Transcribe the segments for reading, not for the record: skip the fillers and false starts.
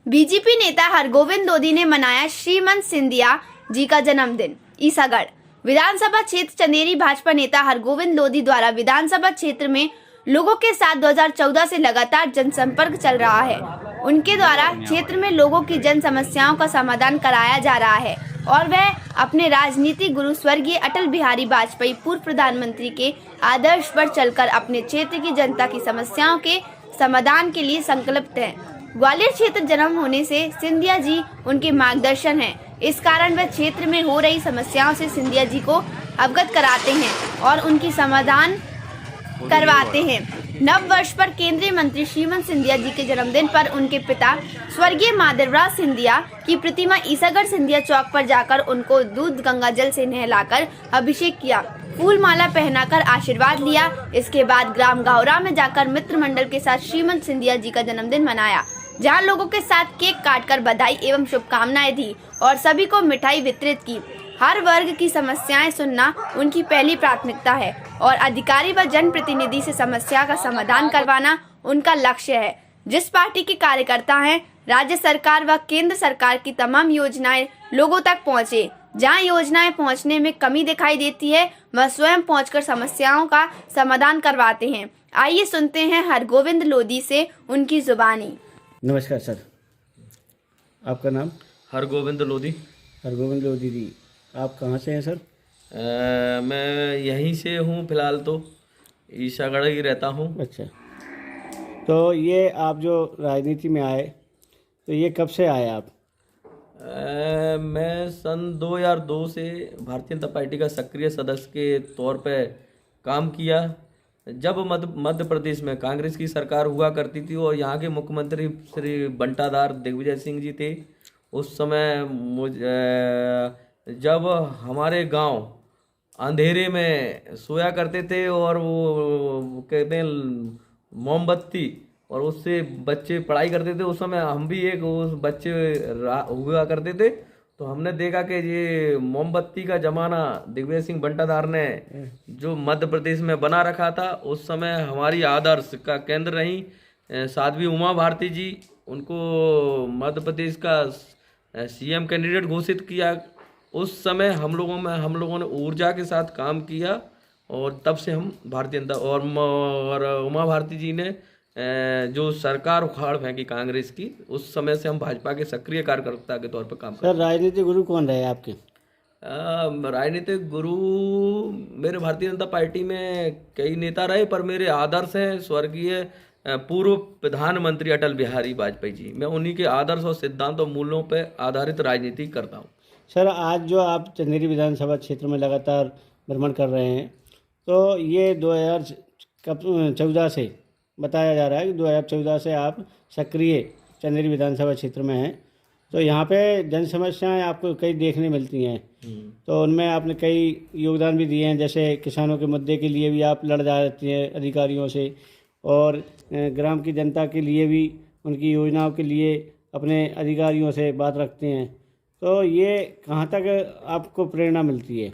BJP नेता हरगोविंद लोधी ने मनाया श्रीमंत सिंधिया जी का जन्मदिन। ईसागढ़ विधानसभा क्षेत्र चंदेरी भाजपा नेता हरगोविंद लोधी द्वारा विधानसभा क्षेत्र में लोगों के साथ 2014 से लगातार जनसंपर्क चल रहा है। उनके द्वारा क्षेत्र में लोगों की जन समस्याओं का समाधान कराया जा रहा है और वह अपने राजनीतिक गुरु स्वर्गीय अटल बिहारी वाजपेयी पूर्व प्रधानमंत्री के आदर्श पर चलकर अपने क्षेत्र की जनता की समस्याओं के समाधान के लिए संकल्पित हैं। ग्वालियर क्षेत्र जन्म होने से सिंधिया जी उनके मार्गदर्शन हैं। इस कारण वह क्षेत्र में हो रही समस्याओं से सिंधिया जी को अवगत कराते हैं और उनकी समाधान करवाते हैं। नव वर्ष पर केंद्रीय मंत्री श्रीमंत सिंधिया जी के जन्मदिन पर उनके पिता स्वर्गीय माधवराज सिंधिया की प्रतिमा ईसागढ़ सिंधिया चौक पर जाकर उनको दूध गंगा जल से नहलाकर अभिषेक किया, फूल माला पहनाकर आशीर्वाद लिया। इसके बाद ग्राम गावरा में जाकर मित्र मंडल के साथ श्रीमंत सिंधिया जी का जन्मदिन मनाया, जहां लोगों के साथ केक काटकर बधाई एवं शुभकामनाएं दी और सभी को मिठाई वितरित की। हर वर्ग की समस्याएं सुनना उनकी पहली प्राथमिकता है और अधिकारी व जनप्रतिनिधि से समस्या का समाधान करवाना उनका लक्ष्य है। जिस पार्टी के कार्यकर्ता हैं, राज्य सरकार व केंद्र सरकार की तमाम योजनाएं लोगों तक पहुंचे। जहां योजनाएं पहुंचने में कमी दिखाई देती है, वह स्वयं पहुंचकर समस्याओं का समाधान करवाते हैं। आइए सुनते हैं हरगोविंद लोधी से उनकी जुबानी। नमस्कार सर, आपका नाम? हरगोविंद लोधी। हरगोविंद लोधी जी, आप कहाँ से हैं सर? मैं यहीं से हूँ, फिलहाल तो ईसागढ़ ही रहता हूँ। अच्छा, तो ये आप जो राजनीति में आए, तो ये कब से आए आप? मैं सन 2002 से भारतीय जनता पार्टी का सक्रिय सदस्य के तौर पे काम किया। जब मध्य प्रदेश में कांग्रेस की सरकार हुआ करती थी और यहाँ के मुख्यमंत्री श्री बंटाधार दिग्विजय सिंह जी थे, उस समय जब हमारे गांव अंधेरे में सोया करते थे और वो कहते हैं मोमबत्ती, और उससे बच्चे पढ़ाई करते थे, उस समय हम भी एक उस बच्चे हुआ करते थे। तो हमने देखा कि ये मोमबत्ती का जमाना दिग्विजय सिंह बंटाधार ने जो मध्य प्रदेश में बना रखा था, उस समय हमारी आदर्श का केंद्र रही साध्वी उमा भारती जी। उनको मध्य प्रदेश का सीएम कैंडिडेट घोषित किया। उस समय हम लोगों ने ऊर्जा के साथ काम किया और तब से हम भारतीय जनता और उमा भारती जी ने जो सरकार उखाड़ फेंकी कांग्रेस की, उस समय से हम भाजपा के सक्रिय कार्यकर्ता के तौर पर काम करते हैं। सर, राजनीतिक गुरु कौन रहे आपके? राजनीतिक गुरु मेरे भारतीय जनता पार्टी में कई नेता रहे, पर मेरे आदर्श हैं स्वर्गीय पूर्व प्रधानमंत्री अटल बिहारी वाजपेयी जी। मैं उन्हीं के आदर्श और सिद्धांत और मूल्यों पर आधारित राजनीति करता हूँ। सर, आज जो आप चंदेरी विधानसभा क्षेत्र में लगातार भ्रमण कर रहे हैं, तो ये 2014 से बताया जा रहा है कि 2014 से आप सक्रिय चंदेरी विधानसभा क्षेत्र में हैं। तो यहाँ पे जन समस्याएं आपको कई देखने मिलती हैं, तो उनमें आपने कई योगदान भी दिए हैं। जैसे किसानों के मुद्दे के लिए भी आप लड़ जाते हैं अधिकारियों से, और ग्राम की जनता के लिए भी उनकी योजनाओं के लिए अपने अधिकारियों से बात रखते हैं। तो ये कहाँ तक आपको प्रेरणा मिलती है?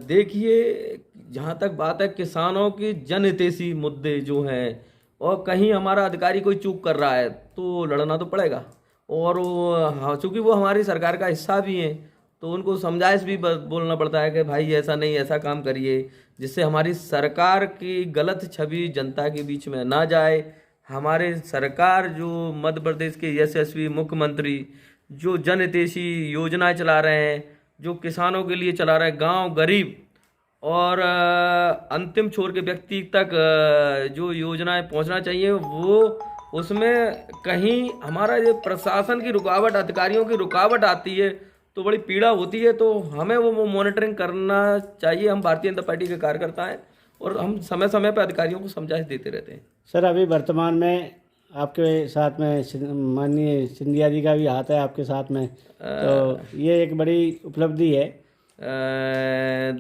देखिए, जहाँ तक बात है किसानों की जनहितैषी मुद्दे जो हैं, और कहीं हमारा अधिकारी कोई चूक कर रहा है तो लड़ना तो पड़ेगा। और हाँ, चूँकि वो हमारी सरकार का हिस्सा भी हैं, तो उनको समझाइश भी बोलना पड़ता है कि भाई ऐसा नहीं, ऐसा काम करिए, जिससे हमारी सरकार की गलत छवि जनता के बीच में ना जाए। हमारे सरकार जो मध्य प्रदेश के यशस्वी मुख्यमंत्री जो जनहितैषी योजनाएं चला रहे हैं, जो किसानों के लिए चला रहे हैं, गांव गरीब और अंतिम छोर के व्यक्ति तक जो योजनाएं पहुंचना चाहिए, वो उसमें कहीं हमारा ये प्रशासन की रुकावट, अधिकारियों की रुकावट आती है तो बड़ी पीड़ा होती है। तो हमें वो मॉनिटरिंग करना चाहिए। हम भारतीय जनता पार्टी के कार्यकर्ता हैं और हम समय समय पर अधिकारियों को समझाइश देते रहते हैं। सर, अभी वर्तमान में आपके साथ में माननीय सिंधिया जी का भी हाथ है आपके साथ में, तो ये एक बड़ी उपलब्धि है।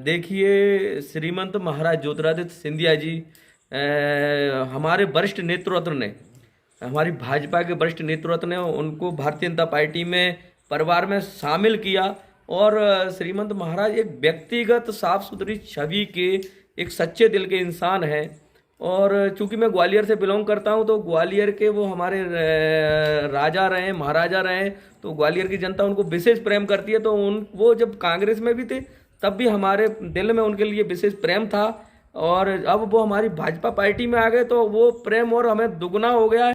देखिए, श्रीमंत महाराज ज्योतिरादित्य सिंधिया जी हमारे वरिष्ठ नेतृत्व ने, हमारी भाजपा के वरिष्ठ नेतृत्व ने उनको भारतीय जनता पार्टी में परिवार में शामिल किया। और श्रीमंत महाराज एक व्यक्तिगत साफ सुथरी छवि के एक सच्चे दिल के इंसान हैं और चूंकि मैं ग्वालियर से बिलोंग करता हूं, तो ग्वालियर के वो हमारे राजा रहे, महाराजा रहे, तो ग्वालियर की जनता उनको विशेष प्रेम करती है। तो वो जब कांग्रेस में भी थे तब भी हमारे दिल में उनके लिए विशेष प्रेम था, और अब वो हमारी भाजपा पार्टी में आ गए तो वो प्रेम और हमें दुगना हो गया है।